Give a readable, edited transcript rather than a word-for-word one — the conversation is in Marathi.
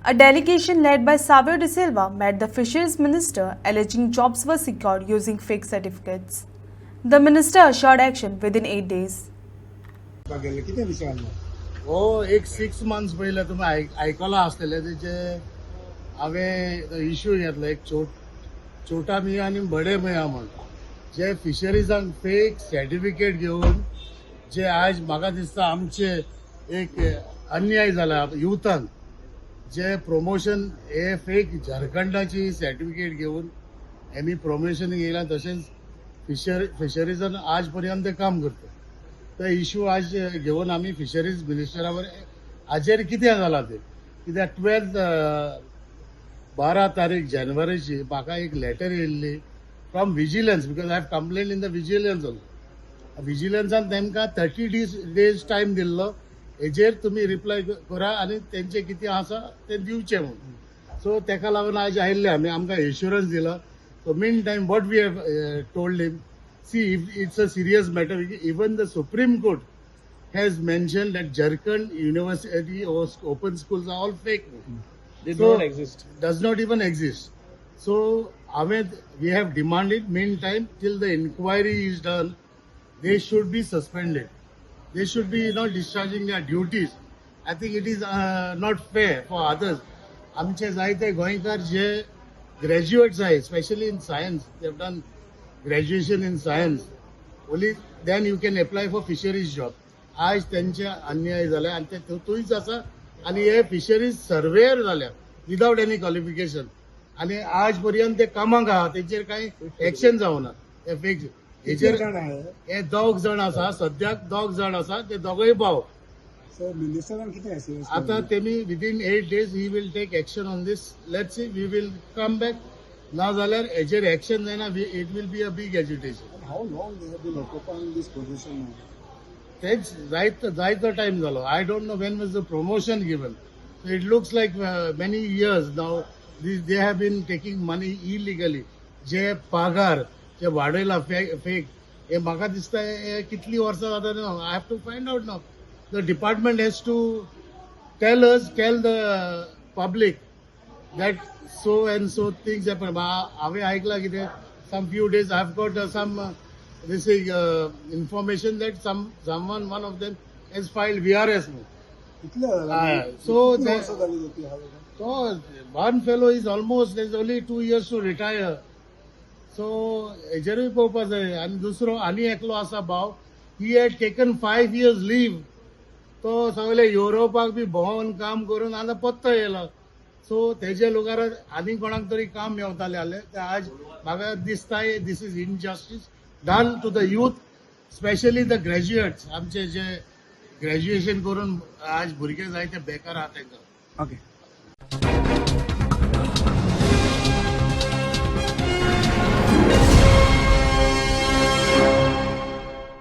A delegation led by Savio de Silva met the Fisheries Minister alleging jobs were secured using fake certificates. The minister assured action within 8 days. किती विचारलं हो एक 6 months पहिले तुम्ही ऐकलं असलेले त्याचे हांवें इश्यू घेतलो एक छोटा मियाँ आणि बडे मियाँ म्हणून जे फिशरीजांक फेक सर्टिफिकेट घेऊन जे आज म्हाका दिसता आमचे एक अन्याय जाला युथान जे प्रमोशन हे फेक झारखंडाची सर्टिफिकेट घेऊन आमी प्रमोशन येयला तशेंच फिशरीजान आज पर्यंत काम करता तो इश्यू आज घेऊन आम्ही फिशरीज मिनिस्टरावर हाजेर कितें जाला ते कित्याक 12 तारीख जानेवारीची म्हाका एक लेटर येयल्ली from vigilance because I have complain in the vigilance also विजिलन्सान तांकां 30 days टायम दिल्लो हेजेर तुमी रिप्लाय करा आनी तेंचे कितें आसा ते दिवचे म्हणून सो तेका लागून आज आयिल्ले आमी आमकां एश्युरन्स दिला so meantime what we have told him see it's a serious matter. Even the Supreme Court has mentioned that Jharkhand University or open schools are all fake. They don't exist. Does not even exist. So Ahmed, we have demanded meantime till the inquiry is done, they should be suspended. They should be discharging their duties. I think it is not fair for others. आमचे जायते गोंयकार जे graduates आहे, especially in science, they have done graduation in science. Only then you can apply for fisheries job. आज त्यांचे अन्याय झाले आणि ते तोच असा आणि हे फिशरीज सर्वेयर झाल्या विदाउट एनी क्वालिफिकेशन आणि आज पर्यंत ते कामाक आहा तेचेर काही एक्शन जावना हे फेक हेचेर हे 2 जण आसा सद्याक 2 जण आसा ते दोगय भाव सर मिनिस्टरान कितें आता तेमी within 8 days he will take action on this let's see we will come back ना जाल्यार हेचेर एक्शन जायना it will be a big agitation how long they have been occupying this position तेच जायतो टाइम जालो I don't know when was the promotion given so it looks like many years now they have been taking money illegally जे पगार जे वाडयला फेक हे म्हाका दिसता कितली वर्सां जाता न्हू I have to find out now the department has to tell the public that so and so things happen. हांवें ऐकला कितें some few days I have got some this information that one of them has filed VRS. So one fellow is almost there's only 2 years to retire. So हेजेरूय पळोवपा जाय आनी दुसरो आनी एकलो आसा भाव he had taken 5 years leave. तो सगळे युरोपाक बी भोंवन काम करून आतां पत्तो येयलो सो तेजे लोकार आनी कोणाक तरी काम मेवताले जाल्यार ते आज म्हाका दिसता this is injustice done to the youth specially the graduates आमचे जे ग्रॅज्युएशन करून आज भुरगे जायते बेकार आहा तांकां ओके